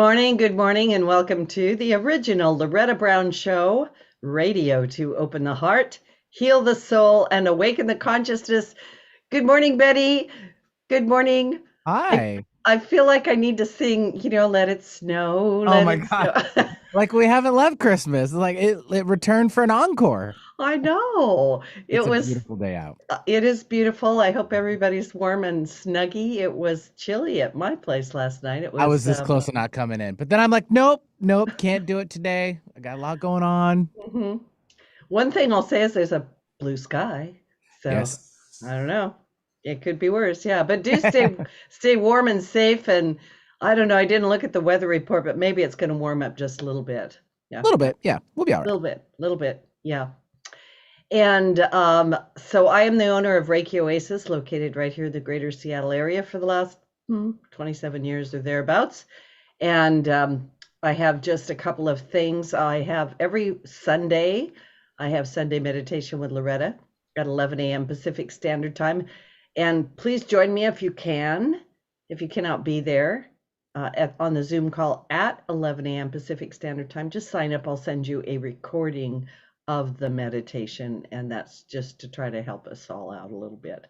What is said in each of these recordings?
Good morning, and welcome to the original Loretta Brown Show, radio to open the heart, heal the soul, and awaken the consciousness. Good morning, Betty. Good morning. I, Hi. I feel like I need to sing, let it snow, Oh let my it God. snow. Like we haven't left Christmas. Like it returned for an encore. I know. It's a beautiful day out. It is beautiful. I hope everybody's warm and snuggy. It was chilly at my place last night. It I was was, this close to not coming in. But then I'm like, nope, can't do it today. I got a lot going on. mhm. One thing I'll say is there's a blue sky. So I Yes. don't know. It could be worse. Yeah, but do stay warm and safe. And I don't know. I didn't look at the weather report, but maybe it's going to warm up just a little bit. Yeah, A little bit. Yeah, we'll be all right. little bit. Yeah. And so I am the owner of Reiki Oasis, located right here in the greater Seattle area for the last 27 years or thereabouts. And I have just a couple of things. I have every Sunday, I have Sunday meditation with Loretta at 11 a.m. Pacific Standard Time. And please join me if you can. If you cannot be there on the Zoom call at 11 a.m. Pacific Standard Time, just sign up. I'll send you a recording of the meditation, and that's just to try to help us all out a little bit.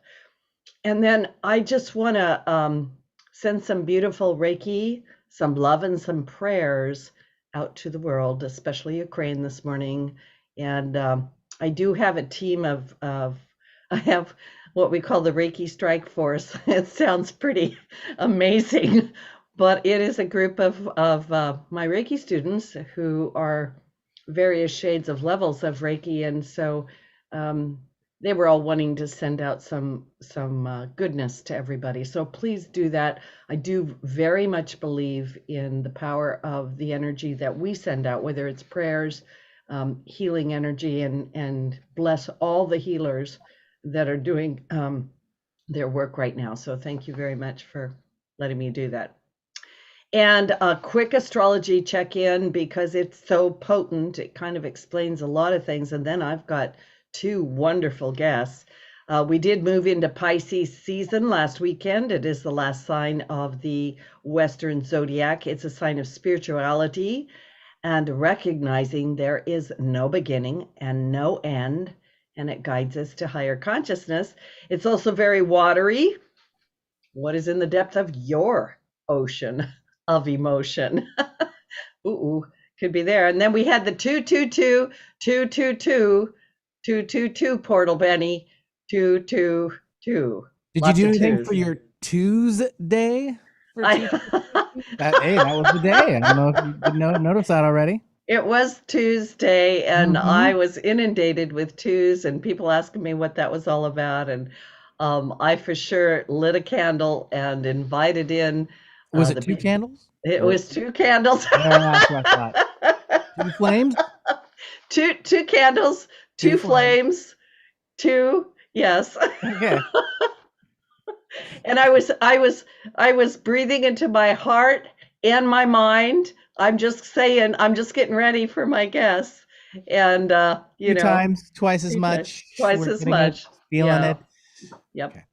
And then I just want to send some beautiful Reiki, some love, and some prayers out to the world, especially Ukraine this morning. And I do have a team of I have what we call the Reiki Strike Force. It sounds pretty amazing, but it is a group of my Reiki students who are various shades of levels of Reiki, and so they were all wanting to send out some goodness to everybody. So please do that. I do very much believe in the power of the energy that we send out, whether it's prayers, healing energy, and bless all the healers that are doing their work right now. So thank you very much for letting me do that. And a quick astrology check-in because it's so potent. It kind of explains a lot of things. And then I've got two wonderful guests. We did move into Pisces season last weekend. It is the last sign of the Western zodiac. It's a sign of spirituality and recognizing there is no beginning and no end, and it guides us to higher consciousness. It's also very watery. What is in the depth of your ocean of emotion? Ooh, could be there. And then we had the 222, 222, 222 portal, Benny. 222. Did you Lots do of anything twos. for your Tuesday for I Tuesday? That was the day. I don't know if you did notice that already. It was Tuesday, and Mm-hmm. I was inundated with twos and people asking me what that was all about. And I for sure lit a candle and invited in Was it the two candles? it Or was two candles. yeah, that's what I thought. Two flames? Two candles, Two two flames. flames, two, yes. Okay. And I was breathing into my heart and my mind. I'm just saying, I'm just getting ready for my guests. And Two times, twice as two times, much. twice We're as getting it, much. feeling Yeah. it. Yep. Okay.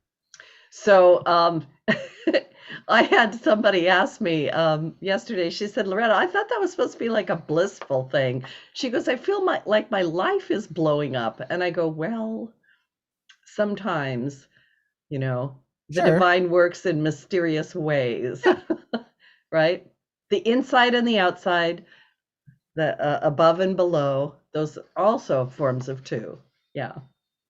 So I had somebody ask me yesterday. She said, Loretta, I thought that was supposed to be like a blissful thing. She goes, I feel like my life is blowing up. And I go, well, sometimes, you know, the Sure. divine works in mysterious ways, right? The inside and the outside, the above and below, those also forms of two. Yeah.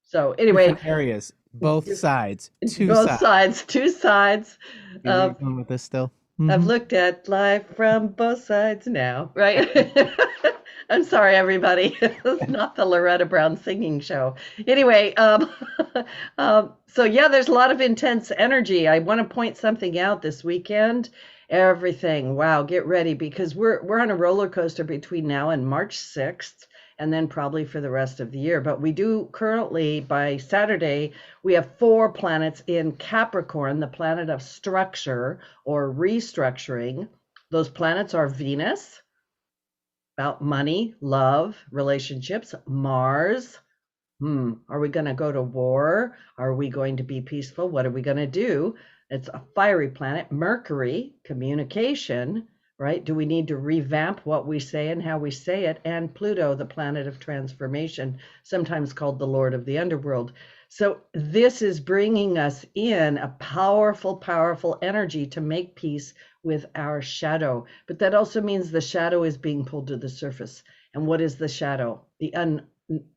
So anyway, Different areas, both sides, two both sides. sides, two sides. See where Uh, you're going with this still? I've Mm-hmm. looked at life from both sides now, right? I'm sorry, everybody. It's not the Loretta Brown singing show. Anyway, so yeah, there's a lot of intense energy. I want to point something out this weekend. Everything. Wow, get ready because we're on a roller coaster between now and March 6th, and then probably for the rest of the year. But we do currently, by Saturday, we have 4 planets in Capricorn, the planet of structure or restructuring. Those planets are Venus, about money, love, relationships. Mars, are we going to go to war? Are we going to be peaceful? What are we going to do? It's a fiery planet. Mercury, communication. right? Do we need to revamp what we say and how we say it? And Pluto, the planet of transformation, sometimes called the Lord of the Underworld. So this is bringing us in a powerful, powerful energy to make peace with our shadow. But that also means the shadow is being pulled to the surface. And what is the shadow? The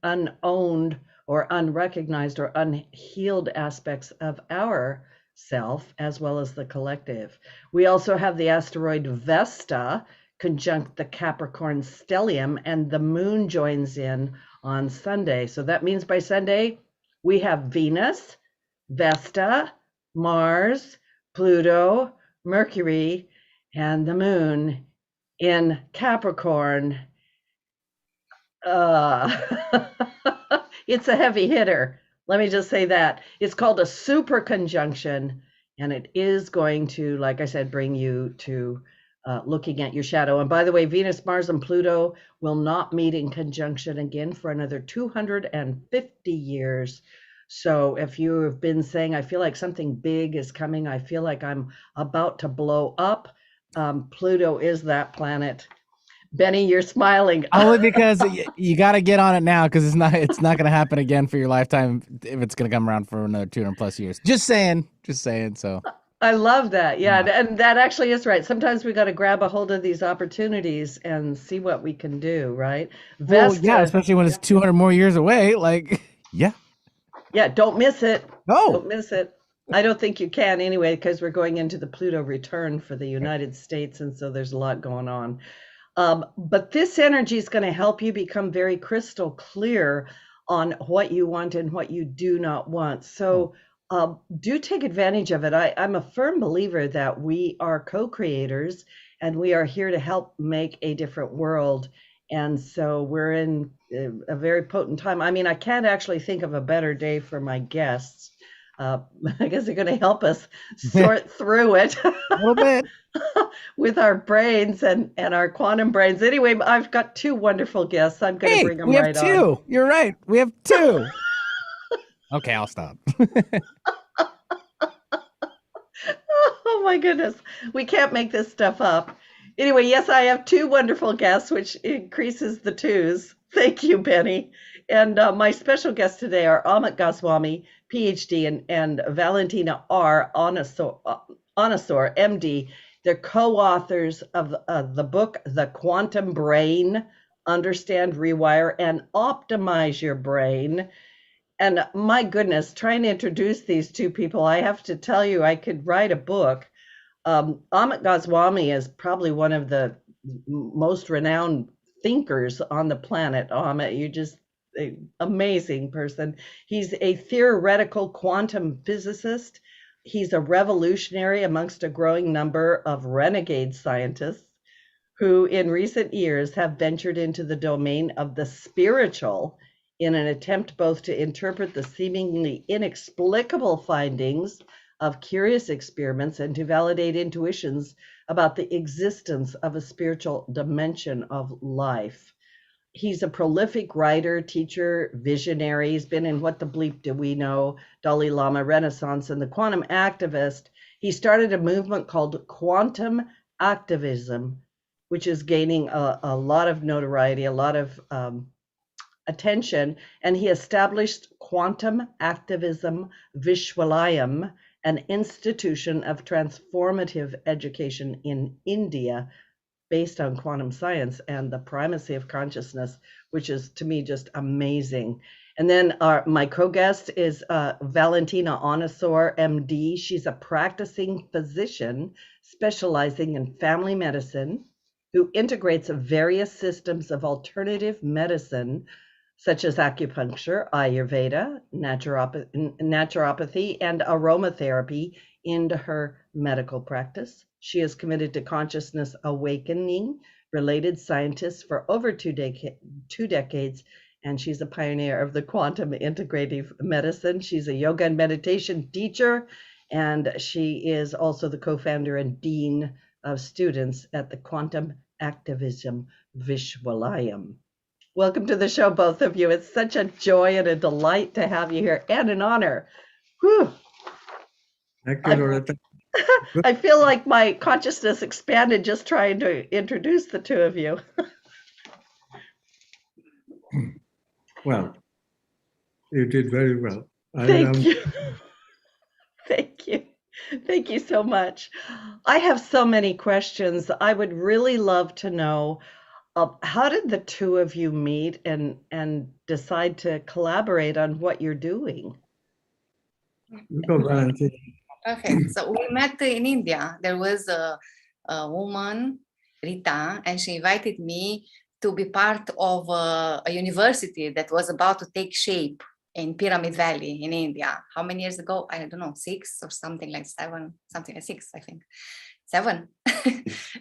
unowned or unrecognized or unhealed aspects of our self as well as the collective. We also have the asteroid Vesta conjunct the Capricorn stellium, and the moon joins in on Sunday. So that means by Sunday, we have Venus, Vesta, Mars, Pluto, Mercury, and the moon in Capricorn. It's a heavy hitter. Let me just say that. It's called a super conjunction, and it is going to, like I said, bring you to looking at your shadow. And by the way, Venus, Mars, and Pluto will not meet in conjunction again for another 250 years. So if you have been saying, I feel like something big is coming, I feel like I'm about to blow up, Pluto is that planet. Benny, you're smiling. Only because you got to get on it now, because it's not going to happen again for your lifetime if it's going to come around for another 200 plus years. Just saying. So I love that. Yeah, yeah. and that actually is right. Sometimes we got to grab a hold of these opportunities and see what we can do, right? Well, yeah, Vesta, especially when it's 200 more years away. Like, yeah. yeah, don't miss it. No. Don't miss it. I don't think you can anyway, because we're going into the Pluto return for the United States, and so there's a lot going on. But this energy is going to help you become very crystal clear on what you want and what you do not want. So do take advantage of it. I'm a firm believer that we are co-creators and we are here to help make a different world. And so we're in a very potent time. I mean, I can't actually think of a better day for my guests. I guess they're going to help us sort through it. A little bit. With our brains and our quantum brains. Anyway, I've got two wonderful guests. I'm going to bring them We have right two. on. You're right. We have two. Okay, I'll stop. Oh my goodness. We can't make this stuff up. Anyway, yes, I have two wonderful guests, which increases the twos. Thank you, Benny. And my special guests today are Amit Goswami, Ph.D., and Valentina Onisor, MD. They're co-authors of the book, The Quantum Brain, Understand, Rewire, and Optimize Your Brain. And my goodness, trying to introduce these two people, I have to tell you, I could write a book. Amit Goswami is probably one of the most renowned thinkers on the planet. Amit, you're just an amazing person. He's a theoretical quantum physicist. He's a revolutionary amongst a growing number of renegade scientists who in recent years have ventured into the domain of the spiritual in an attempt both to interpret the seemingly inexplicable findings of curious experiments and to validate intuitions about the existence of a spiritual dimension of life. He's a prolific writer, teacher, visionary. He's been in What the Bleep Do We Know, Dalai Lama, Renaissance, and the quantum activist. He started a movement called quantum activism, which is gaining a lot of notoriety, a lot of attention. And he established Quantum Activism Vishwalayam, an institution of transformative education in India based on quantum science and the primacy of consciousness, which is to me just amazing. And then my co-guest is Valentina Onisor, MD. She's a practicing physician specializing in family medicine who integrates various systems of alternative medicine, such as acupuncture, Ayurveda, naturopathy, and aromatherapy into her medical practice. She is committed to consciousness awakening related scientists for over two decades, and she's a pioneer of the quantum integrative medicine. She's a yoga and meditation teacher, and she is also the co-founder and dean of students at the Quantum Activism Vishwalayam. Welcome to the show, both of you. It's such a joy and a delight to have you here, and an honor. Whew. Thank you, Loretta. I feel like my consciousness expanded just trying to introduce the two of you. Well, you did very well. Thank you. Thank you. Thank you so much. I have so many questions. I would really love to know how did the two of you meet and decide to collaborate on what you're doing? Go, Valentina. Okay, so we met in India. There was a woman, Rita, and she invited me to be part of a university that was about to take shape in Pyramid Valley in India. How many years ago? I don't know, 6 or something like 7, something like 6, I think. 7.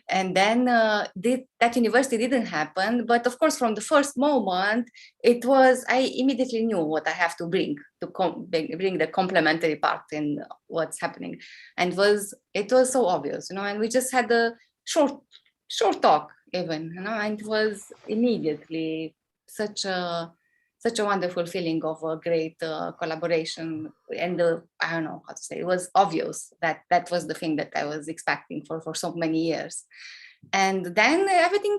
And then that university didn't happen. But of course, from the first moment, I immediately knew what I have to bring to bring the complementary part in what's happening. And it was so obvious, and we just had a short talk even, and it was immediately such a wonderful feeling of a great collaboration. And I don't know how to say, it was obvious that was the thing that I was expecting for so many years. And then everything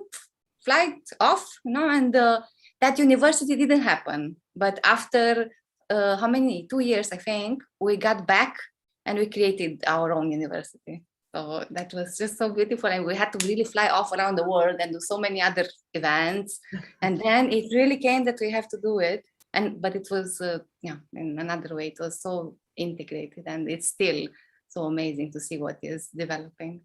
flagged off, and that university didn't happen. But after 2 years, I think, we got back and we created our own university. So that was just so beautiful. And we had to really fly off around the world and do so many other events. And then it really came that we have to do it. But it was, in another way, it was so integrated, and it's still so amazing to see what is developing.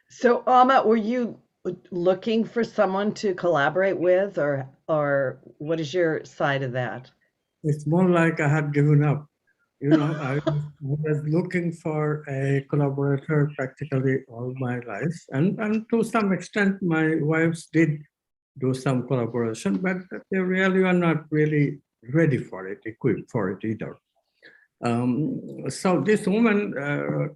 So, Amit, were you looking for someone to collaborate with, or what is your side of that? It's more like I had given up. I was looking for a collaborator practically all my life. And to some extent, my wives did do some collaboration, but they really are not really ready for it, equipped for it either. So this woman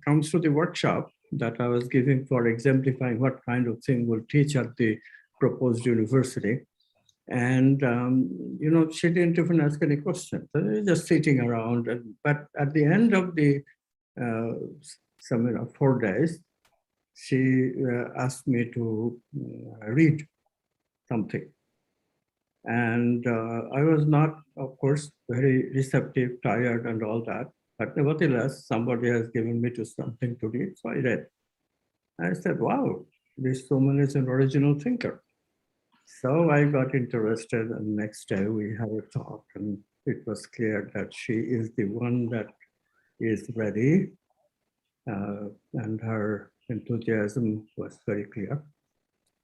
comes to the workshop that I was giving for exemplifying what kind of thing we'll teach at the proposed university. And, she didn't even ask any questions. Just sitting around. But at the end of the 4 days, she asked me to read something. And I was not, of course, very receptive, tired and all that. But nevertheless, somebody has given me something to read, so I read. I said, wow, this woman is an original thinker. So I got interested, and next day we had a talk, and it was clear that she is the one that is ready, and her enthusiasm was very clear.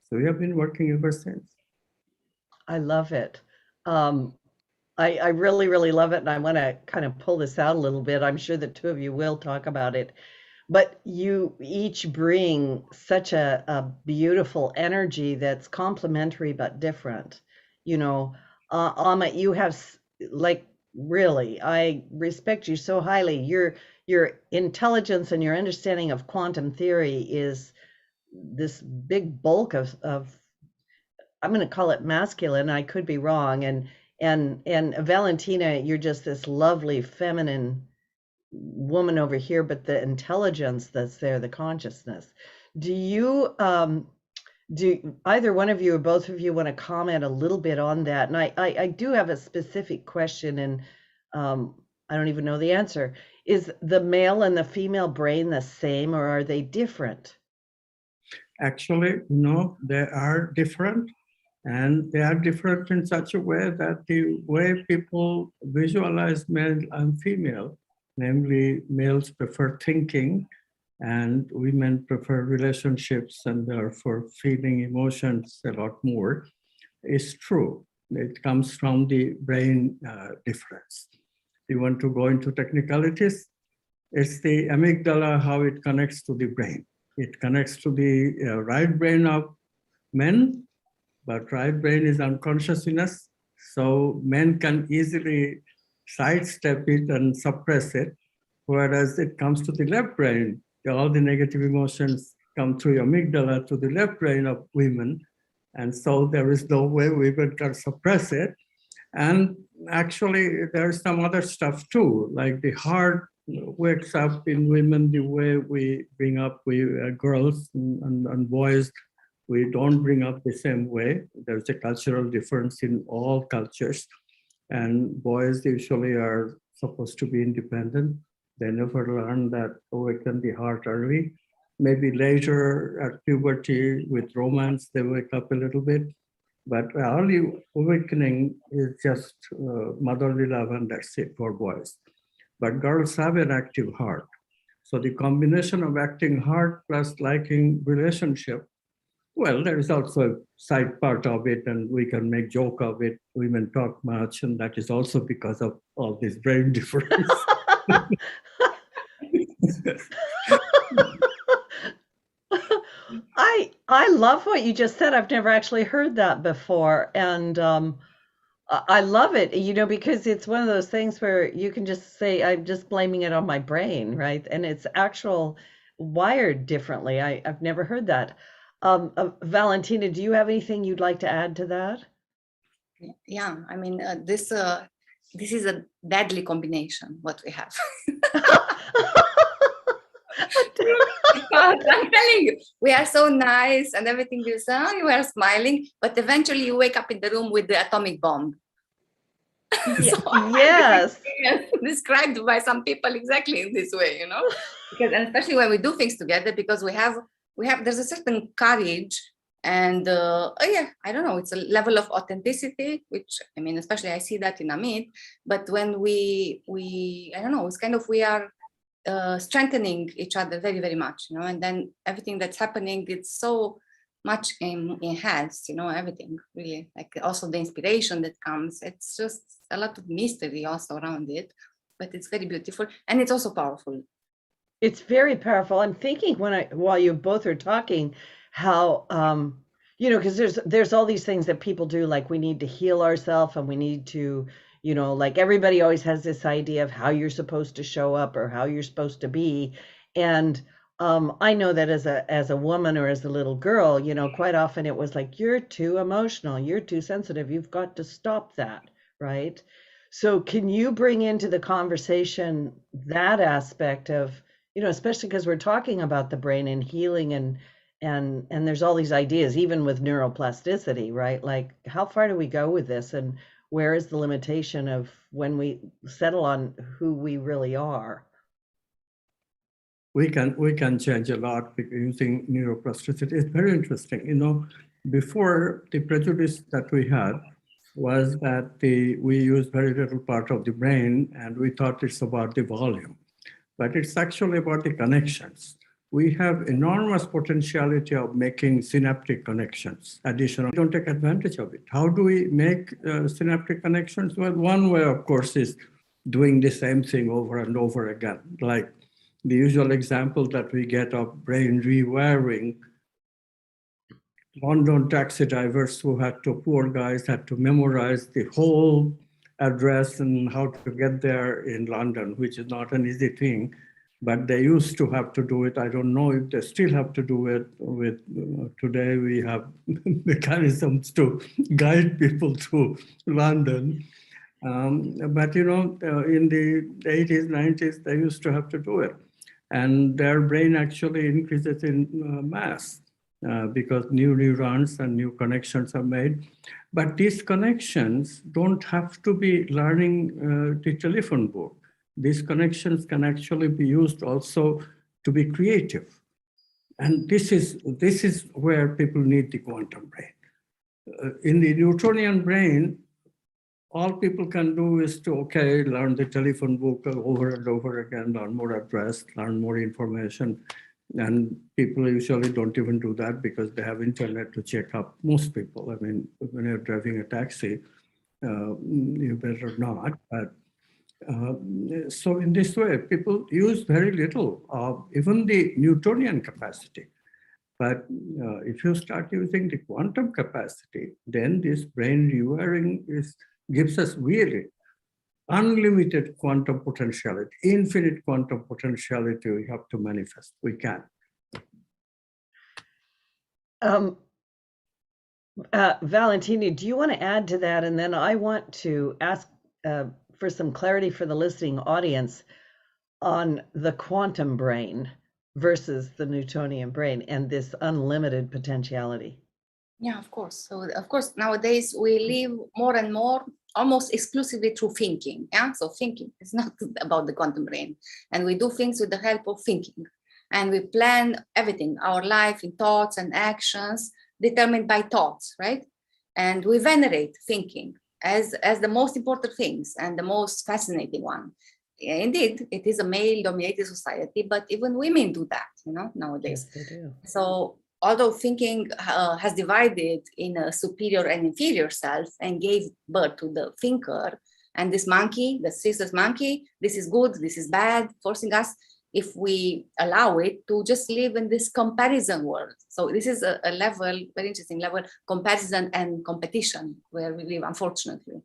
So we have been working ever since. I love it. I really, really love it, and I want to kind of pull this out a little bit. I'm sure the two of you will talk about it. But you each bring such a beautiful energy that's complementary but different. Amit, you have, like, really, I respect you so highly. Your intelligence and your understanding of quantum theory is this big bulk of I'm going to call it masculine. I could be wrong. And Valentina, you're just this lovely feminine woman over here, but the intelligence that's there, the consciousness. Do either one of you or both of you want to comment a little bit on that? And I do have a specific question, and I don't even know the answer. Is the male and the female brain the same, or are they different? Actually, no, they are different. And they are different in such a way that the way people visualize male and female, namely males prefer thinking and women prefer relationships and therefore feeling emotions a lot more, is true. It comes from the brain difference. If you want to go into technicalities, it's the amygdala, how it connects to the brain. It connects to the right brain of men, but right brain is unconsciousness, so men can easily sidestep it and suppress it, whereas it comes to the left brain. All the negative emotions come through your amygdala to the left brain of women, and so there is no way women can suppress it. And actually, there's some other stuff too, like the heart wakes up in women the way we bring up girls and boys. We don't bring up the same way. There's a cultural difference in all cultures. And boys usually are supposed to be independent. They never learn that awaken the heart early. Maybe later at puberty with romance, they wake up a little bit. But early awakening is just motherly love, and that's it for boys. But girls have an active heart. So the combination of acting heart plus liking relationship, well, there is also a side part of it, and we can make joke of it. Women talk much, and that is also because of all this brain difference. I love what you just said. I've never actually heard that before, and I love it, because it's one of those things where you can just say, I'm just blaming it on my brain, right? And it's actual wired differently. I've never heard that. Valentina, do you have anything you'd like to add to that? Yeah, I mean, this is a deadly combination, what we have. I'm telling you, we are so nice and everything is, you are smiling, but eventually you wake up in the room with the atomic bomb. Yes. Described by some people exactly in this way, because, and especially when we do things together, because there's a certain courage and I don't know, it's a level of authenticity, which, I mean, especially I see that in Amit, but when we I don't know, it's kind of, we are strengthening each other very, very much, and then everything that's happening, it's so much enhanced, everything really, like also the inspiration that comes, it's just a lot of mystery also around it, but it's very beautiful and it's also powerful. It's very powerful. I'm thinking while you both are talking, how because there's all these things that people do, like we need to heal ourselves and we need to, like everybody always has this idea of how you're supposed to show up or how you're supposed to be. And I know that as a woman or as a little girl, quite often it was like, you're too emotional, you're too sensitive, you've got to stop that, right? So can you bring into the conversation that aspect of, especially because we're talking about the brain and healing and there's all these ideas, even with neuroplasticity, right? Like, how far do we go with this, and where is the limitation of when we settle on who we really are? We can change a lot using neuroplasticity. It's very interesting. Before, the prejudice that we had was that we use very little part of the brain, and we thought it's about the volume, but it's actually about the connections. We have enormous potentiality of making synaptic connections. Additional, we don't take advantage of it. How do we make synaptic connections? Well, one way, of course, is doing the same thing over and over again. Like the usual example that we get of brain rewiring. London taxi drivers poor guys had to memorize the whole address and how to get there in London, which is not an easy thing. But they used to have to do it. I don't know if they still have to do it. With today, we have mechanisms to guide people to London. But in the 80s, 90s, they used to have to do it. And their brain actually increases in mass because new neurons and new connections are made. But these connections don't have to be learning the telephone book. These connections can actually be used also to be creative. And this is where people need the quantum brain. In the Newtonian brain, all people can do is to, learn the telephone book over and over again, learn more address, learn more information. And people usually don't even do that because they have internet to check up. Most people, I mean, when you're driving a taxi, you better not. But so in this way, people use very little of even the Newtonian capacity. But if you start using the quantum capacity, then this brain rewiring gives us really unlimited quantum potentiality, infinite quantum potentiality we have to manifest. We can. Valentina, do you want to add to that? And then I want to ask for some clarity for the listening audience. on the quantum brain versus the Newtonian brain and this unlimited potentiality. Yeah, of course. So of course, nowadays we live more and more almost exclusively through thinking. Yeah. So thinking is not about the quantum brain. And we do things with the help of thinking. And we plan everything, our life in thoughts and actions determined by thoughts, right? And we venerate thinking as the most important things and the most fascinating one. Indeed, it is a male-dominated society, but even women do that, nowadays. Yes, they do. So although thinking has divided in a superior and inferior self and gave birth to the thinker, and this monkey, the ceaseless monkey, this is good, this is bad, forcing us, if we allow it, to just live in this comparison world. So this is a level, very interesting level, comparison and competition, where we live, unfortunately.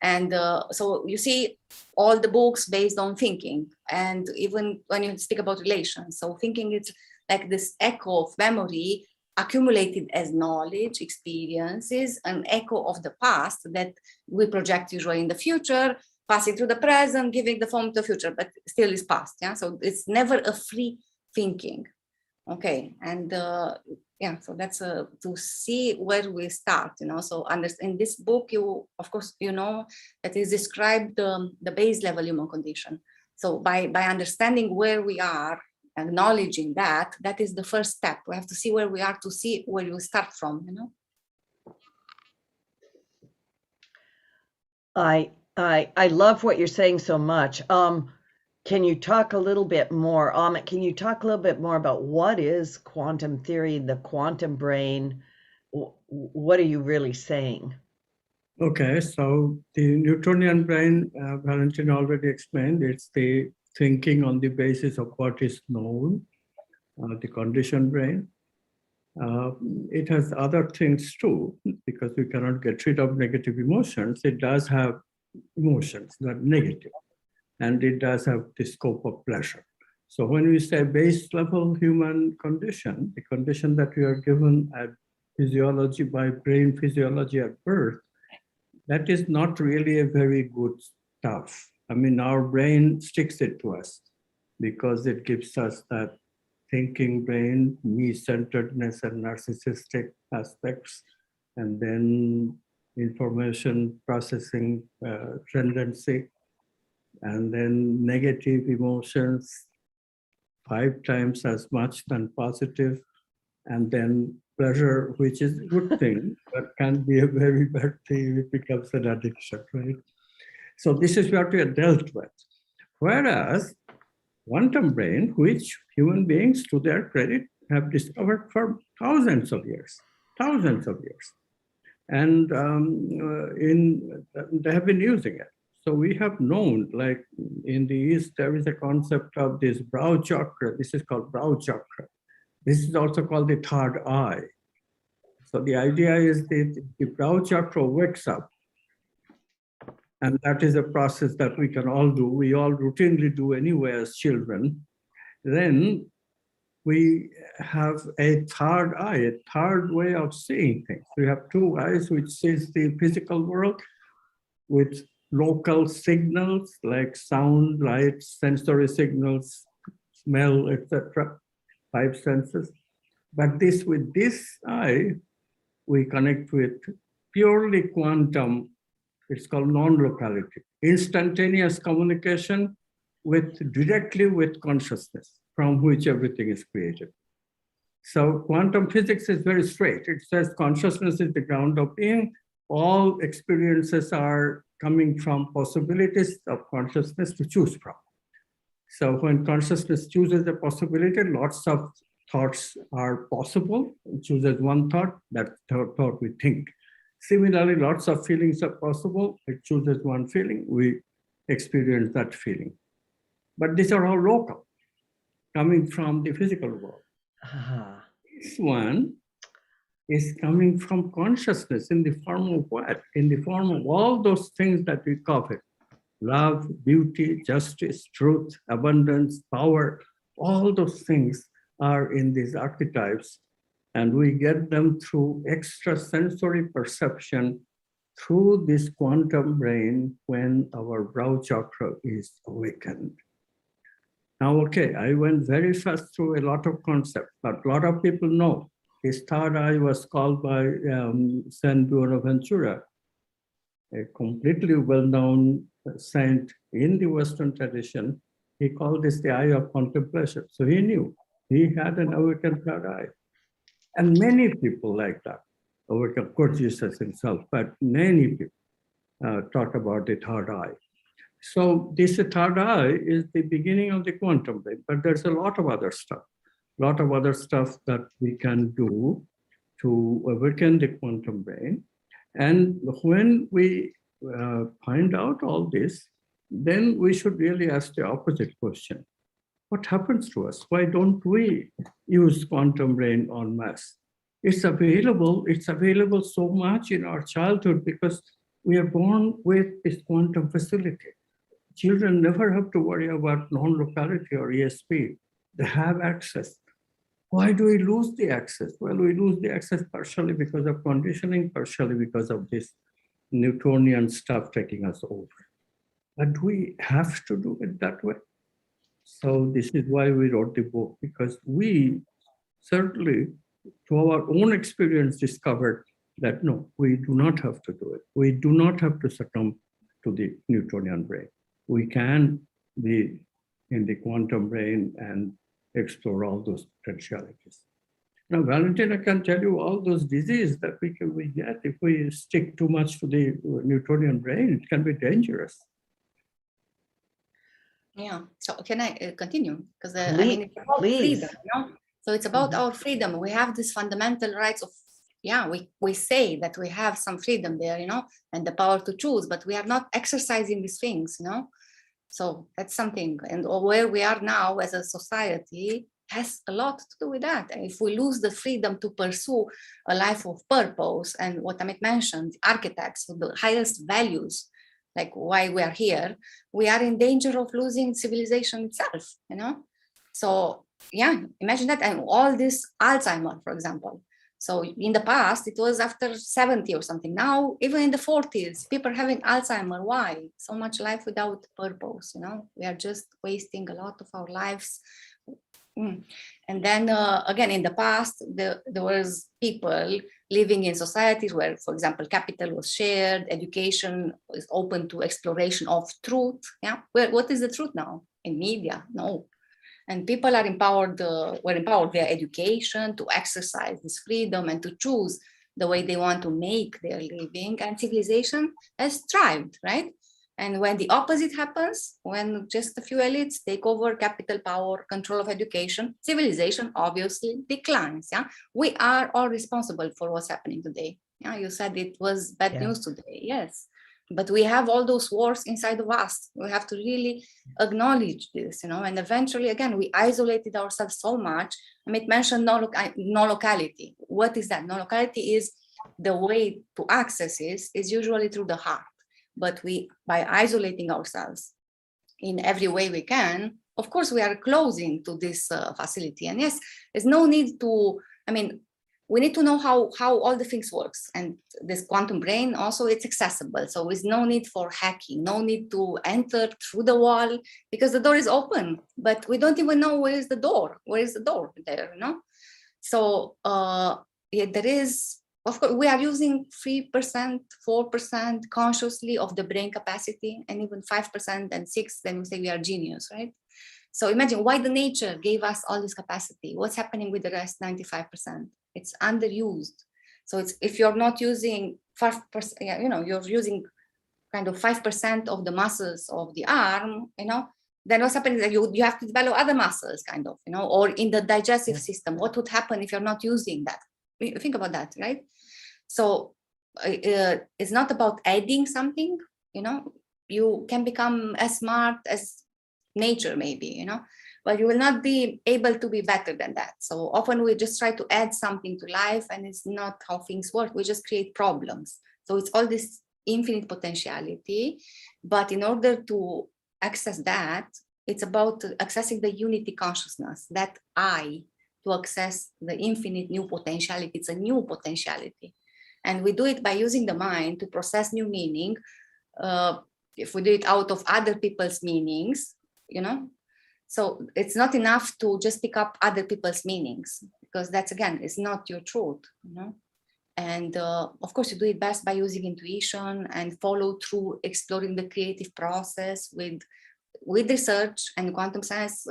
And so you see all the books based on thinking, and even when you speak about relations, so thinking is like this echo of memory accumulated as knowledge, experiences, an echo of the past that we project usually in the future, passing through the present, giving the form to the future, but still is past. Yeah, so it's never a free thinking. Okay, and yeah, so that's to see where we start. So in this book, you of course that is described the base level human condition. So by understanding where we are, acknowledging that is the first step. We have to see where we are to see where you start from. I love what you're saying so much. Can you talk a little bit more, Amit? Can you talk a little bit more about what is quantum theory, the quantum brain? What are you really saying? Okay, so the Newtonian brain, Valentina already explained, it's the thinking on the basis of what is known, the conditioned brain. It has other things too, because we cannot get rid of negative emotions. It does have emotions that are negative, and it does have the scope of pleasure. So when we say base level human condition, the condition that we are given at physiology, by brain physiology at birth, that is not really a very good stuff. I mean, our brain sticks it to us because it gives us that thinking brain, me-centeredness and narcissistic aspects, and then information processing tendency, and then negative emotions 5 times as much than positive, and then pleasure, which is a good thing, but can be a very bad thing. It becomes an addiction, right? So this is what we are dealt with. Whereas quantum brain, which human beings, to their credit, have discovered for thousands of years. And they have been using it. So we have known, like in the East, there is a concept of this brow chakra. This is called brow chakra. This is also called the third eye. So the idea is that the brow chakra wakes up. And that is a process that we can all do. We all routinely do anyway as children. Then we have a third eye, a third way of seeing things. We have 2 eyes, which sees the physical world with local signals like sound, light, sensory signals, smell, etc., 5 senses. But with this eye, we connect with purely quantum. It's called non-locality, instantaneous communication directly with consciousness, from which everything is created. So quantum physics is very straight. It says consciousness is the ground of being. All experiences are coming from possibilities of consciousness to choose from. So when consciousness chooses a possibility, lots of thoughts are possible. It chooses one thought, that thought we think. Similarly, lots of feelings are possible. It chooses one feeling, we experience that feeling. But these are all local, coming from the physical world. This one is coming from consciousness in the form of what? In the form of all those things that we cover: love, beauty, justice, truth, abundance, power. All those things are in these archetypes, and we get them through extrasensory perception through this quantum brain when our brow chakra is awakened. Now, okay, I went very fast through a lot of concepts, but a lot of people know his third eye was called by San Bonaventura, a completely well-known saint in the Western tradition. He called this the eye of contemplation. So he knew he had an awakened third eye. And many people like that, of course, Jesus himself, but many people talk about the third eye. So this third eye is the beginning of the quantum brain, but there's a lot of other stuff, that we can do to awaken the quantum brain. And when we find out all this, then we should really ask the opposite question. What happens to us? Why don't we use quantum brain en masse? It's available so much in our childhood because we are born with this quantum facility. Children never have to worry about non-locality or ESP. They have access. Why do we lose the access? Well, we lose the access partially because of conditioning, partially because of this Newtonian stuff taking us over. But we have to do it that way. So this is why we wrote the book, because we certainly, to our own experience, discovered that no, we do not have to do it. We do not have to succumb to the Newtonian brain. We can be in the quantum brain and explore all those potentialities. Now, Valentina can tell you all those diseases that we get if we stick too much to the Newtonian brain. It can be dangerous. Yeah. So can I continue? Because I Please, mean, it's about please. freedom, you know? So it's about our freedom. We have these fundamental rights of, yeah, we say that we have some freedom there, you know, and the power to choose, but we are not exercising these things, you know. So that's something, and where we are now as a society has a lot to do with that. And if we lose the freedom to pursue a life of purpose and what Amit mentioned, architects with the highest values, like why we are here, we are in danger of losing civilization itself, you know? So yeah, imagine that. And all this Alzheimer, for example. So in the past, it was after 70 or something. Now, even in the 40s, people are having Alzheimer. Why? So much life without purpose, you know? We are just wasting a lot of our lives. And then again, in the past, there was people living in societies where, for example, capital was shared, education is open to exploration of truth. Yeah, what is the truth now? In media? No. And people are empowered, were empowered via education to exercise this freedom and to choose the way they want to make their living, and civilization has thrived, right? And when the opposite happens, when just a few elites take over capital power, control of education, civilization obviously declines. Yeah, we are all responsible for what's happening today. Yeah, you said it was bad news today. Yes, but we have all those wars inside of us. We have to really acknowledge this, you know. And eventually, again, we isolated ourselves so much. Amit mentioned non-locality. What is that? Non-locality is the way to access is usually through the heart. But we, by isolating ourselves in every way we can, of course, we are closing to this facility. And yes, there's no need to, I mean, we need to know how all the things works. And this quantum brain also, it's accessible. So there's no need for hacking, no need to enter through the wall because the door is open, but we don't even know where is the door. Where is the door there, you know? So yeah, there is, of course, we are using 3%, 4% consciously of the brain capacity, and even 5% and 6%, then we say we are genius, right? So imagine why the nature gave us all this capacity. What's happening with the rest 95%? It's underused. So it's, if you're not using 5%, you know, you're using kind of 5% of the muscles of the arm, you know, then what's happening is that you have to develop other muscles, kind of, you know, or in the digestive system. What would happen if you're not using that? Think about that, right? So it's not about adding something, you know, you can become as smart as nature maybe, you know, but you will not be able to be better than that. So often we just try to add something to life, and it's not how things work. We just create problems. So it's all this infinite potentiality, but in order to access that, it's about accessing the unity consciousness, that I, to access the infinite new potentiality. It's a new potentiality. And we do it by using the mind to process new meaning. If we do it out of other people's meanings, you know, So it's not enough to just pick up other people's meanings, because that's, again, is not your truth, you know. And of course, you do it best by using intuition and follow through, exploring the creative process with research and quantum science,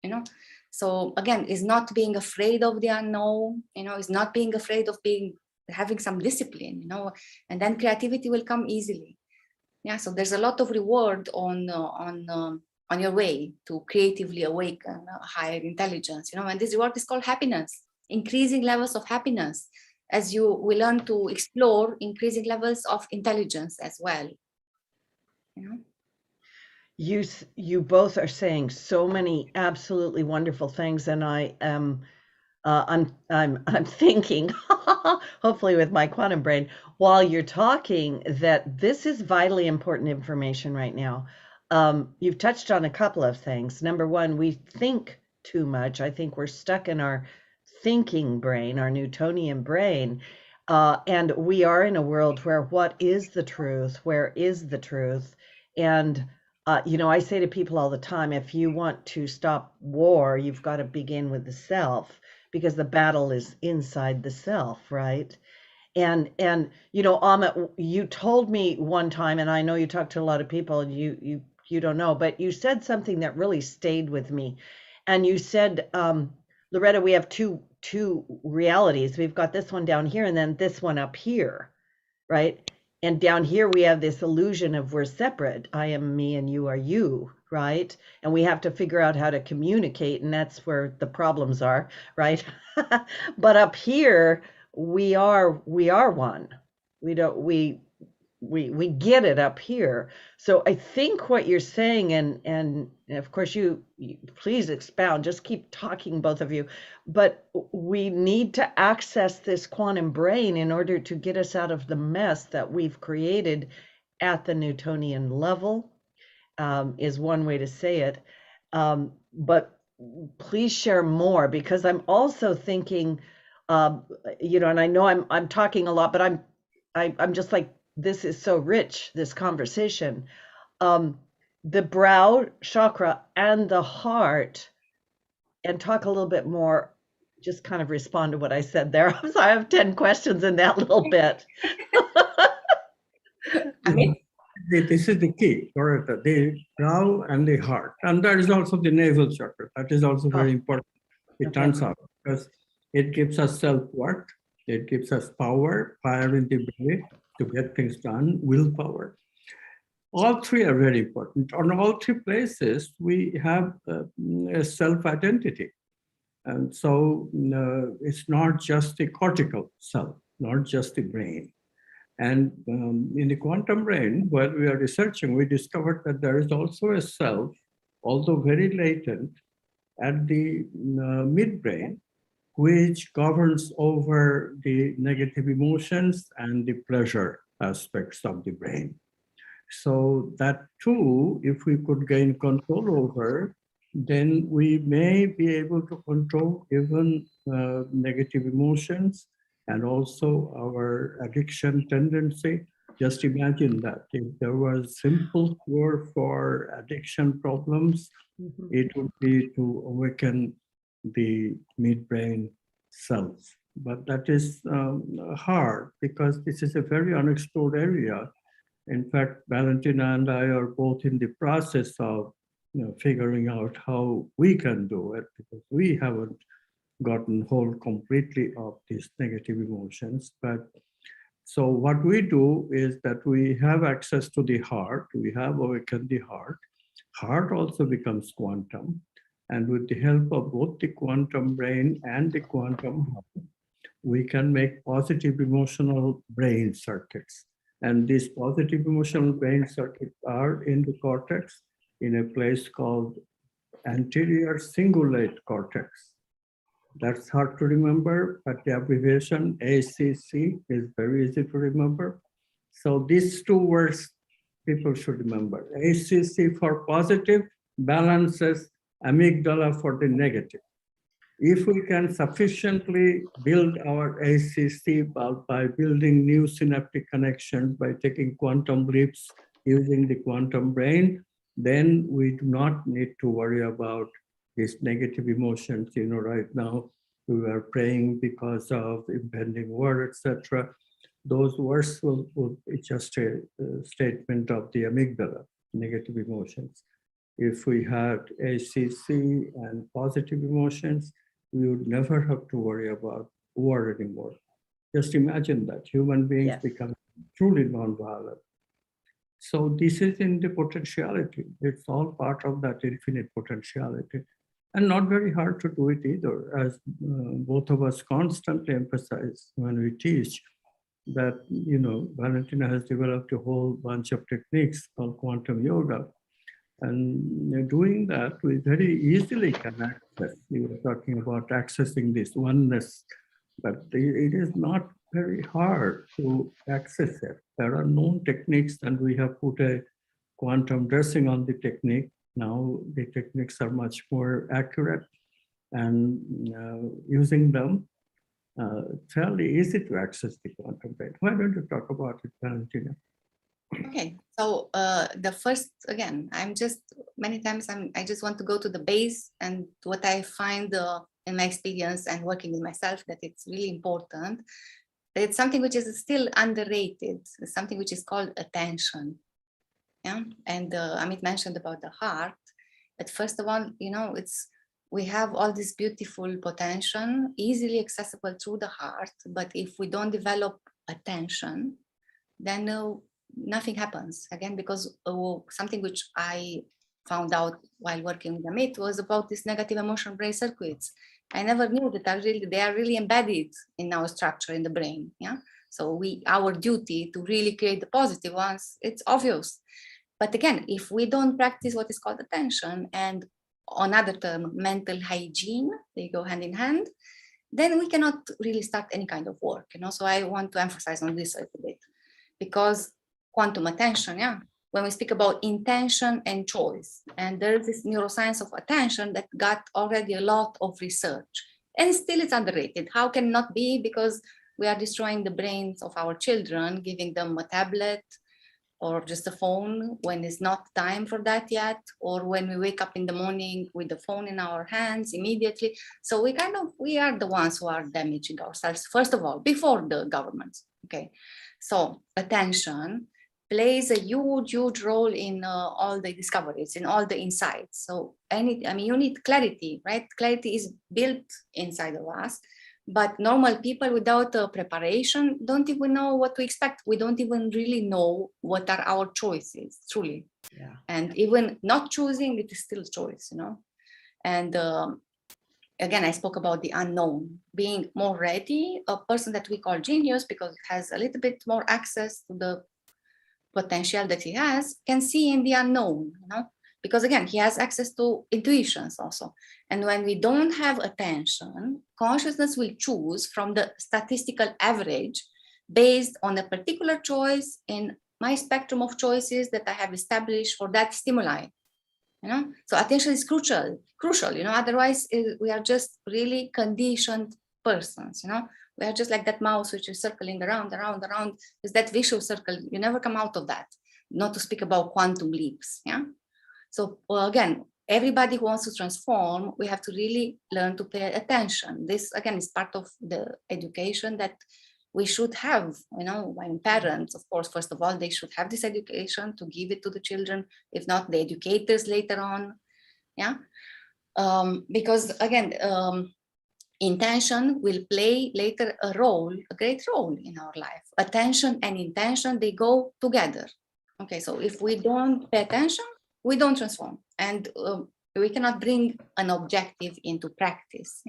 you know. So again, is not being afraid of the unknown, you know, is not being afraid of having some discipline, you know, and then creativity will come easily. Yeah, so there's a lot of reward on your way to creatively awaken higher intelligence, you know, and this reward is called happiness, increasing levels of happiness, as you will learn to explore increasing levels of intelligence as well. You know? You both are saying so many absolutely wonderful things, and I am I'm thinking, hopefully with my quantum brain, while you're talking, that this is vitally important information right now. You've touched on a couple of things. Number one, we think too much. I think we're stuck in our thinking brain, our Newtonian brain, and we are in a world where what is the truth? Where is the truth? And you know, I say to people all the time, if you want to stop war, you've got to begin with the self, because the battle is inside the self, right? And you know, Amit, you told me one time, and I know you talk to a lot of people, and you don't know, but you said something that really stayed with me. And you said, Loretta, we have two realities. We've got this one down here and then this one up here, right? And down here we have this illusion of we're separate. I am me and you are you, right? And we have to figure out how to communicate, and that's where the problems are, right? But up here we are one. We get it up here. So I think what you're saying, and of course you please expound, just keep talking, both of you, but we need to access this quantum brain in order to get us out of the mess that we've created at the Newtonian level, is one way to say it. But please share more, because I'm also thinking, you know, and I know I'm talking a lot, but I'm just like, this is so rich, this conversation. The brow chakra and the heart, and talk a little bit more, just kind of respond to what I said there. I'm sorry, I have 10 questions in that little bit. Amit? This is the key, Loretta, the brow and the heart. And there is also the navel chakra. That is also very important, it turns out, because it gives us self-worth, it gives us power, fire in the belly to get things done, willpower. All three are very important. On all three places, we have a self-identity. And so it's not just the cortical self, not just the brain. And in the quantum brain, while we are researching, we discovered that there is also a self, although very latent, at the midbrain, which governs over the negative emotions and the pleasure aspects of the brain. So that too, if we could gain control over, then we may be able to control even negative emotions and also our addiction tendency. Just imagine that if there was simple cure for addiction problems, it would be to awaken the midbrain cells. But that is hard, because this is a very unexplored area. In fact, Valentina and I are both in the process of figuring out how we can do it, because we haven't gotten hold completely of these negative emotions. But so what we do is that we have access to the heart, we have awakened the heart. Heart also becomes quantum. And with the help of both the quantum brain and the quantum heart, we can make positive emotional brain circuits. And these positive emotional brain circuits are in the cortex, in a place called anterior cingulate cortex. That's hard to remember, but the abbreviation ACC is very easy to remember. So these two words people should remember. ACC for positive balances amygdala for the negative. If we can sufficiently build our ACC by building new synaptic connections, by taking quantum leaps using the quantum brain, then we do not need to worry about these negative emotions. Right now we are praying because of impending war, etc. Those words will be just a statement of the amygdala, negative emotions. If we had ACC and positive emotions, we would never have to worry about war anymore. Just imagine that human beings become truly non-violent. So this is in the potentiality. It's all part of that infinite potentiality, and not very hard to do it either, as both of us constantly emphasize when we teach that, Valentina has developed a whole bunch of techniques called quantum yoga. And doing that, we very easily can access. You were talking about accessing this oneness, but it is not very hard to access it. There are known techniques, and we have put a quantum dressing on the technique. Now the techniques are much more accurate, and using them, fairly easy to access the quantum brain. Why don't you talk about it, Valentina? Okay, so the first, again, many times I just want to go to the base, and what I find in my experience and working with myself, that it's really important. It's something which is still underrated, it's something which is called attention. Yeah, and Amit mentioned about the heart, but first of all, we have all this beautiful potential, easily accessible through the heart, but if we don't develop attention, then nothing happens. Again, because something which I found out while working with Amit was about this negative emotion brain circuits. I never knew that they are really embedded in our structure in the brain. Yeah. So our duty to really create the positive ones, it's obvious. But again, if we don't practice what is called attention, and another term, mental hygiene, they go hand in hand, then we cannot really start any kind of work. So I want to emphasize on this a little bit, because quantum attention, when we speak about intention and choice, and there is this neuroscience of attention that got already a lot of research, and still it's underrated. How can it not be? Because we are destroying the brains of our children, giving them a tablet or just a phone when it's not time for that yet, or when we wake up in the morning with the phone in our hands immediately. So we are the ones who are damaging ourselves, first of all, before the governments. Okay, so attention plays a huge role in all the discoveries, in all the insights. So you need clarity, right? Clarity is built inside of us, but normal people without preparation don't even know what to expect. We don't even really know what are our choices, truly. Yeah. And even not choosing, it is still a choice, And again, I spoke about the unknown, being more ready, a person that we call genius, because it has a little bit more access to the potential that he has, can see in the unknown, because again, he has access to intuitions also. And when we don't have attention, consciousness will choose from the statistical average based on a particular choice in my spectrum of choices that I have established for that stimuli. So attention is crucial, otherwise we are just really conditioned persons, we are just like that mouse which is circling around. Is that vicious circle. You never come out of that, not to speak about quantum leaps. So again, everybody who wants to transform, we have to really learn to pay attention. This again is part of the education that we should have, when parents, of course, first of all, they should have this education to give it to the children, if not the educators later on. Because again, intention will play later a great role in our life. Attention and intention, they go together. Okay, so if we don't pay attention, we don't transform, and we cannot bring an objective into practice.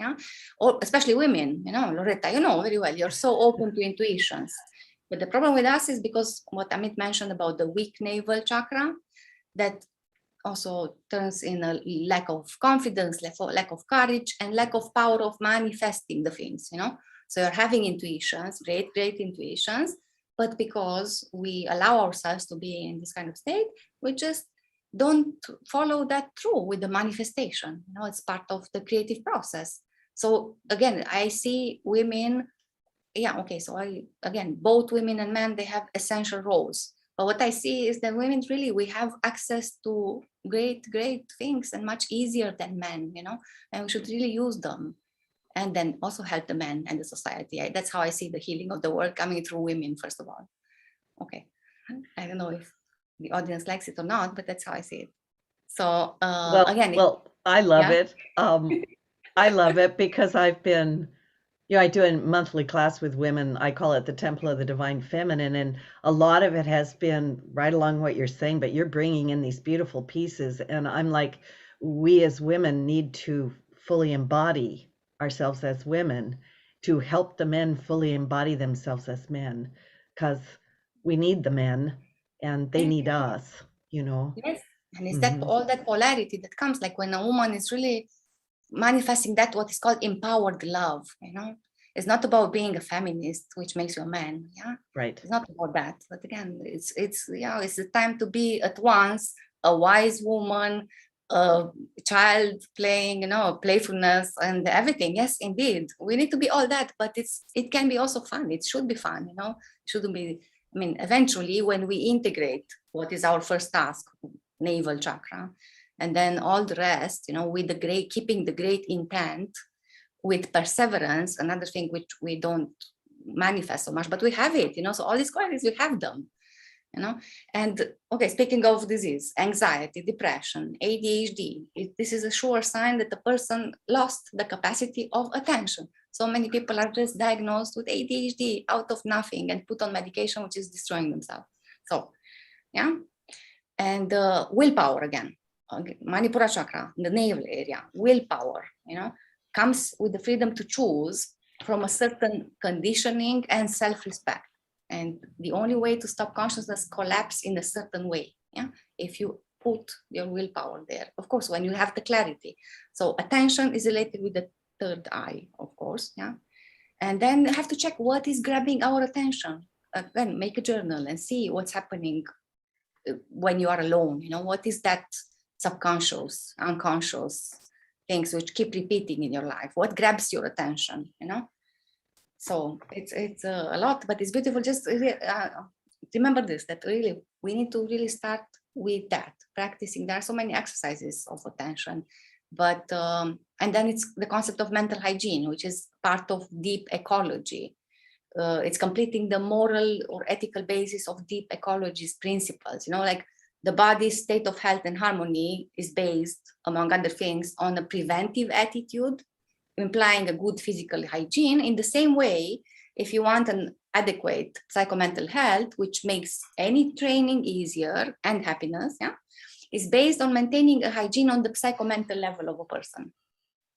Or especially women, Loretta, very well, you're so open to intuitions. But the problem with us is because what Amit mentioned about the weak navel chakra, that also turns in a lack of confidence, lack of courage, and lack of power of manifesting the things, So you're having intuitions, great intuitions, but because we allow ourselves to be in this kind of state, we just don't follow that through with the manifestation. It's part of the creative process. So again, I see women, so again, both women and men, they have essential roles. But what I see is that women really, we have access to great things and much easier than men, and we should really use them. And then also help the men and the society. That's how I see the healing of the world coming through women, first of all. Okay. I don't know if the audience likes it or not, but that's how I see it. So well, I love it. I love it because I've been, I do a monthly class with women. I call it the Temple of the Divine Feminine. And a lot of it has been right along what you're saying, but you're bringing in these beautiful pieces. And I'm like, we as women need to fully embody ourselves as women to help the men fully embody themselves as men, because we need the men and they need us, Yes. And it's that all that polarity that comes, like when a woman is really manifesting that what is called empowered love, it's not about being a feminist, which makes you a man. Yeah, right. It's not about that. But again, it's the time to be at once a wise woman, a child playing, playfulness and everything. Yes, indeed, we need to be all that. But it can be also fun. It should be fun. It shouldn't be. I mean, eventually, when we integrate what is our first task, navel chakra, and then all the rest, with keeping the great intent, with perseverance, another thing which we don't manifest so much, but we have it, so all these qualities, we have them, and okay, speaking of disease, anxiety, depression, ADHD, this is a sure sign that the person lost the capacity of attention. So many people are just diagnosed with ADHD out of nothing and put on medication, which is destroying themselves. So, yeah. And willpower again, Manipura chakra, the navel area, willpower, comes with the freedom to choose from a certain conditioning and self-respect. And the only way to stop consciousness collapse in a certain way, if you put your willpower there. Of course, when you have the clarity. So attention is related with the third eye, of course, and then you have to check what is grabbing our attention. Then make a journal and see what's happening when you are alone. What is that subconscious, unconscious things which keep repeating in your life? What grabs your attention? So it's a lot, but it's beautiful. Just remember this, that really we need to really start with that, practicing. There are so many exercises of attention, but and then it's the concept of mental hygiene, which is part of deep ecology. It's completing the moral or ethical basis of deep ecology's principles. Like the body's state of health and harmony is based, among other things, on a preventive attitude, implying a good physical hygiene. In the same way, if you want an adequate psychomental health, which makes any training easier and happiness, is based on maintaining a hygiene on the psychomental level of a person.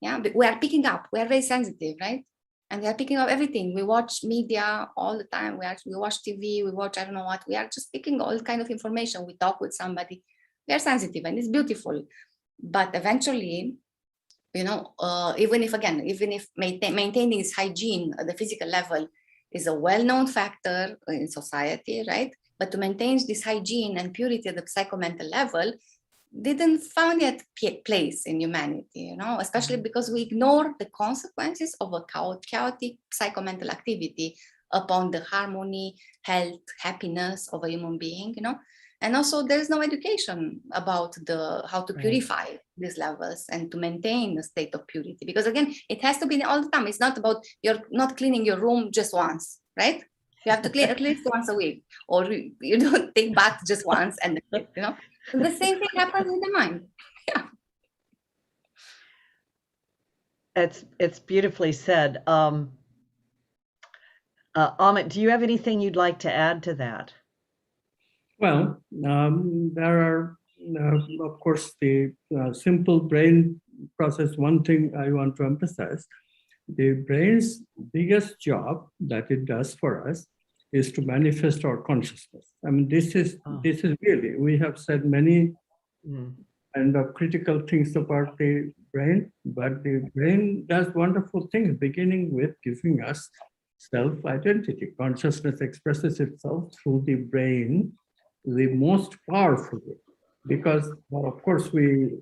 But we are picking up, we are very sensitive, right? And we are picking up everything. We watch media all the time. We watch TV, we watch, I don't know what, we are just picking all kind of information. We talk with somebody, we are sensitive and it's beautiful. But eventually, even if maintaining this hygiene at the physical level is a well-known factor in society, right? But to maintain this hygiene and purity at the psychomental level didn't find yet place in humanity, especially because we ignore the consequences of a chaotic psychomental activity upon the harmony, health, happiness of a human being, And also there's no education about how to purify these levels and to maintain a state of purity. Because again, it has to be all the time. It's not about you're not cleaning your room just once, right? You have to clean at least once a week, or you don't take bath just once and the same thing happens with the mind. Yeah. It's beautifully said. Amit, do you have anything you'd like to add to that? Well, there are, of course, the simple brain process. One thing I want to emphasize, the brain's biggest job that it does for us is to manifest our consciousness. I mean, this is really, we have said many kind of critical things about the brain, but the brain does wonderful things, beginning with giving us self-identity. Consciousness expresses itself through the brain the most powerful way, because, well, of course, we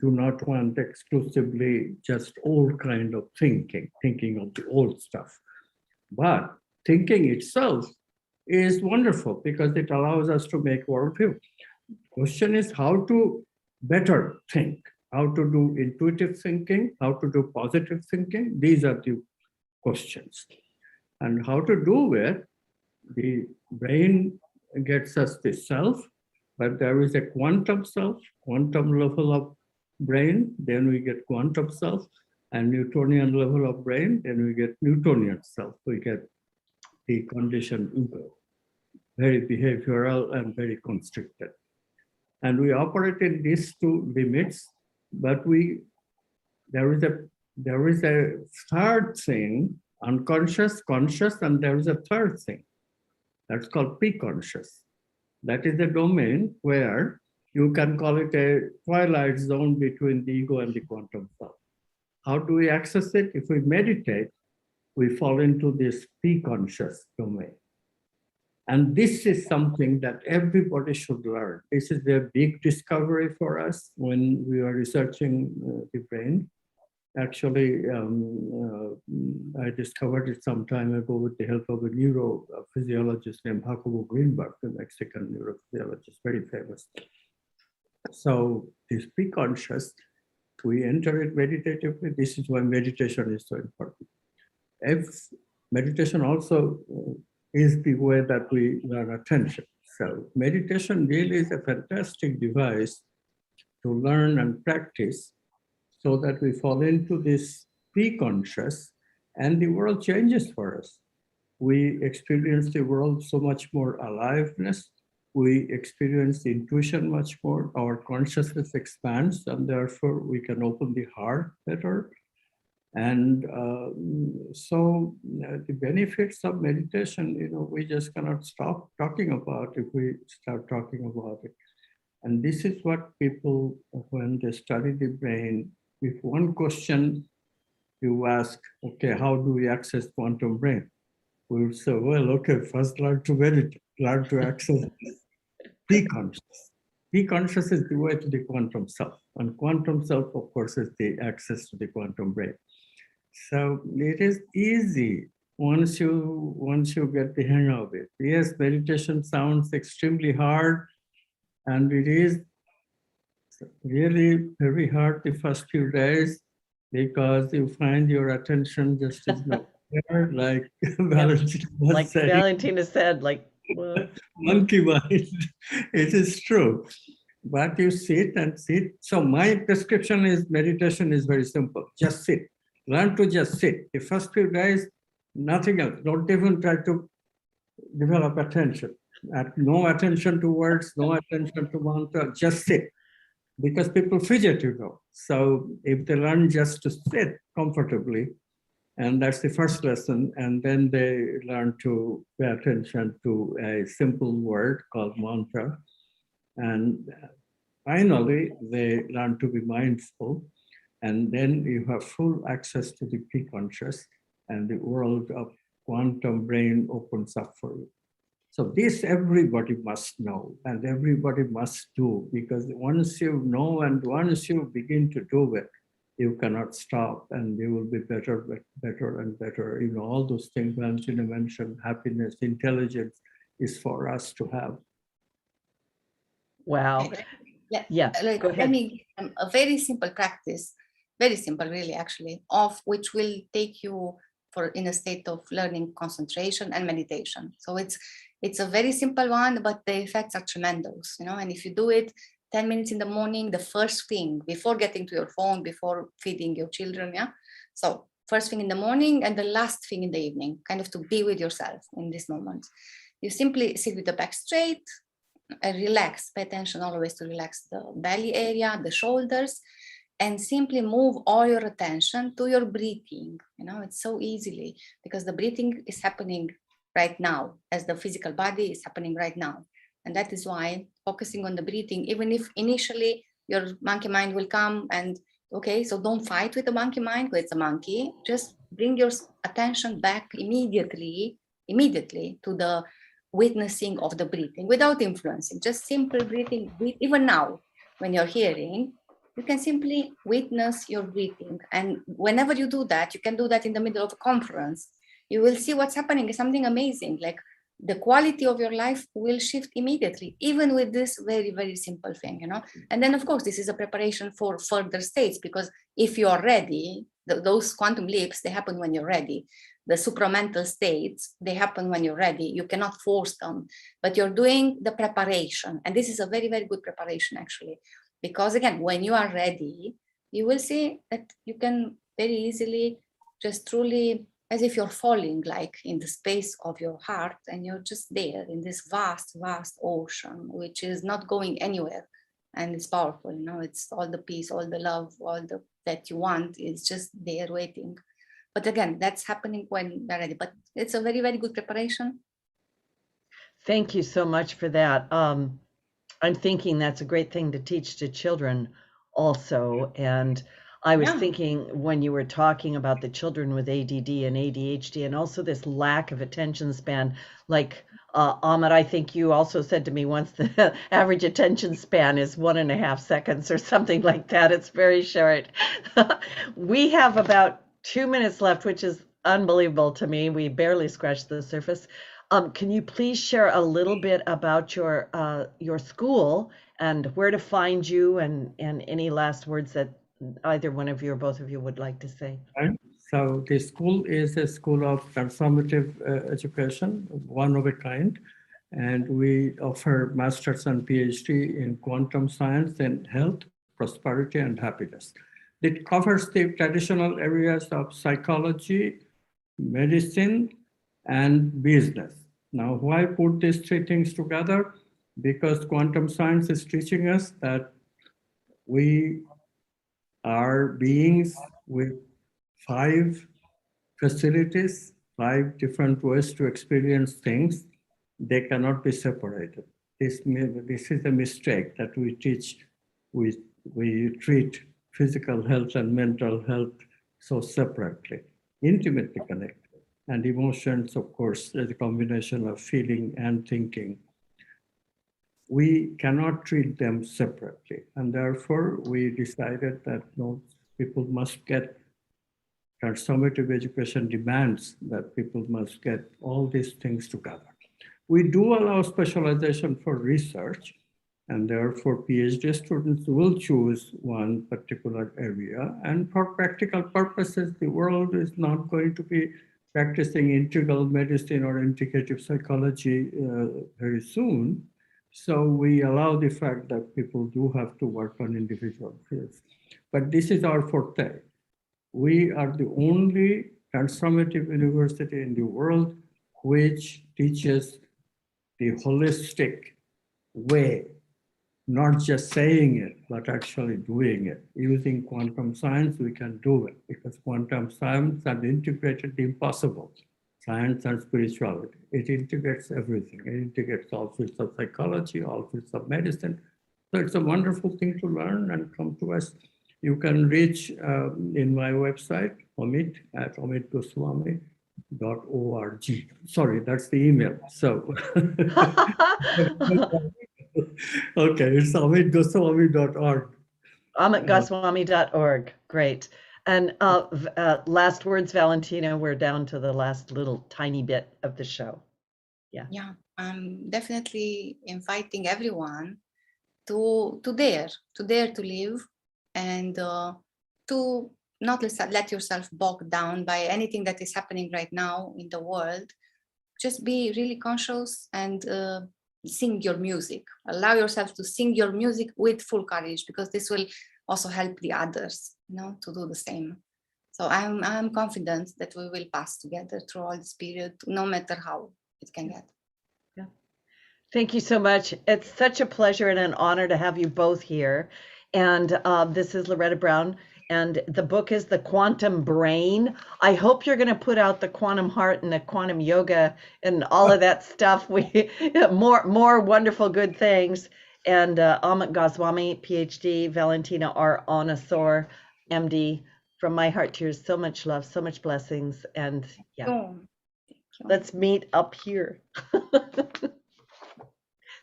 do not want exclusively just old kind of thinking of the old stuff. But thinking itself is wonderful because it allows us to make worldview. Question is how to better think, how to do intuitive thinking, how to do positive thinking. These are the questions. And how to do it, the brain gets us the self, but there is a quantum self, quantum level of brain, then we get quantum self, and Newtonian level of brain, then we get Newtonian self. We get the conditioned ego, very behavioral and very constricted. And we operate in these two limits, but there is a third thing, unconscious, conscious, and there is a third thing. That's called pre-conscious. That is a domain where you can call it a twilight zone between the ego and the quantum self. How do we access it? If we meditate, we fall into this pre-conscious domain. And this is something that everybody should learn. This is a big discovery for us when we are researching the brain. Actually, I discovered it some time ago with the help of a neurophysiologist named Jacobo Greenberg, the Mexican neurophysiologist, very famous. So this pre-conscious, we enter it meditatively. This is why meditation is so important. If meditation also is the way that we learn attention. So meditation really is a fantastic device to learn and practice so that we fall into this pre-conscious and the world changes for us. We experience the world so much more aliveness. We experience the intuition much more. Our consciousness expands and therefore we can open the heart better. And so the benefits of meditation, we just cannot stop talking about if we start talking about it. And this is what people, when they study the brain, if one question you ask, okay, how do we access quantum brain? We would say, well, okay, first learn to meditate, learn to access pre-conscious. Pre-conscious is the way to the quantum self. And quantum self, of course, is the access to the quantum brain. So it is easy once you get the hang of it. Yes, meditation sounds extremely hard, and it is really very hard the first few days because you find your attention just is not there, like Valentina was like saying. Valentina said, like what? Monkey mind. It is true. But you sit and sit. So my prescription is meditation is very simple. Just sit. Learn to just sit. The first few days, nothing else. Don't even try to develop attention. No attention to words, no attention to mantra, just sit. Because people fidget, So if they learn just to sit comfortably, and that's the first lesson, and then they learn to pay attention to a simple word called mantra. And finally, they learn to be mindful. And then you have full access to the pre-conscious, and the world of quantum brain opens up for you. So this everybody must know and everybody must do, because once you know and once you begin to do it, you cannot stop and you will be better and better. All those things Valentina mentioned, happiness, intelligence is for us to have. Wow. Yeah, go ahead. Let me give them a very simple practice, very simple really actually, of which will take you in a state of learning, concentration and meditation. So it's a very simple one, but the effects are tremendous, and if you do it 10 minutes in the morning, the first thing before getting to your phone, before feeding your children, so first thing in the morning and the last thing in the evening, kind of to be with yourself in this moment. You simply sit with the back straight and relax, pay attention always to relax the belly area, the shoulders, and simply move all your attention to your breathing. It's so easily because the breathing is happening right now, as the physical body is happening right now. And that is why focusing on the breathing, even if initially your monkey mind will come and, okay, so don't fight with the monkey mind because it's a monkey, just bring your attention back immediately to the witnessing of the breathing without influencing, just simple breathing. Even now, when you're hearing, you can simply witness your breathing. And whenever you do that, you can do that in the middle of a conference. You will see what's happening is something amazing. Like the quality of your life will shift immediately, even with this very, very simple thing, you know. And then, of course, this is a preparation for further states, because if you're ready, those quantum leaps, they happen when you're ready. The supramental states, they happen when you're ready. You cannot force them, but you're doing the preparation. And this is a very, very good preparation, actually, because again, when you are ready, you will see that you can very easily just truly, as if you're falling like in the space of your heart, and you're just there in this vast, vast ocean, which is not going anywhere. And it's powerful, you know, it's all the peace, all the love, that you want is just there waiting. But again, that's happening when they're ready. But it's a very, very good preparation. Thank you so much for that. I'm thinking that's a great thing to teach to children also. And I was thinking when you were talking about the children with ADD and ADHD, and also this lack of attention span, like Amit, I think you also said to me once the average attention span is 1.5 seconds or something like that. It's very short. We have about 2 minutes left, which is unbelievable to me. We barely scratched the surface. Can you please share a little bit about your school and where to find you, and any last words that either one of you or both of you would like to say? Right. So the school is a school of transformative education, one of a kind, and we offer master's and PhD in quantum science and health, prosperity, and happiness. It covers the traditional areas of psychology, medicine, and business. Now, why put these three things together? Because quantum science is teaching us that we are beings with 5 facilities, 5 different ways to experience things. They cannot be separated. This is a mistake that we teach. We treat physical health and mental health so separately, intimately connected. And emotions, of course, is a combination of feeling and thinking. We cannot treat them separately. And therefore, we decided that people must get transformative education demands that people must get all these things together. We do allow specialization for research, and therefore PhD students will choose one particular area. And for practical purposes, the world is not going to be practicing integral medicine or integrative psychology very soon. So we allow the fact that people do have to work on individual fields. But this is our forte. We are the only transformative university in the world which teaches the holistic way, not just saying it, but actually doing it. Using quantum science, we can do it, because quantum science has integrated the impossible, science and spirituality. It integrates everything. It integrates all fields of psychology, all fields of medicine. So it's a wonderful thing to learn and come to us. You can reach in my website, Amit, at amitgoswami.org. Sorry, that's the email. So, okay, it's amitgoswami.org. AmitGoswami.org. Great. And last words, Valentina. We're down to the last little tiny bit of the show. Yeah, I'm definitely inviting everyone to dare to live, and to not let yourself bogged down by anything that is happening right now in the world. Just be really conscious and sing your music. Allow yourself to sing your music with full courage, because this will also help the others, to do the same. So I'm confident that we will pass together through all this period, no matter how it can get. Yeah. Thank you so much. It's such a pleasure and an honor to have you both here. And this is Loretta Brown, and the book is The Quantum Brain. I hope you're going to put out the quantum heart and the quantum yoga and all of that stuff. More wonderful good things. And Amit Goswami, Ph.D., Valentina Onisor, MD. From my heart to yours, so much love, so much blessings. And yeah, Thank you. Let's meet up here.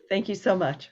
Thank you so much.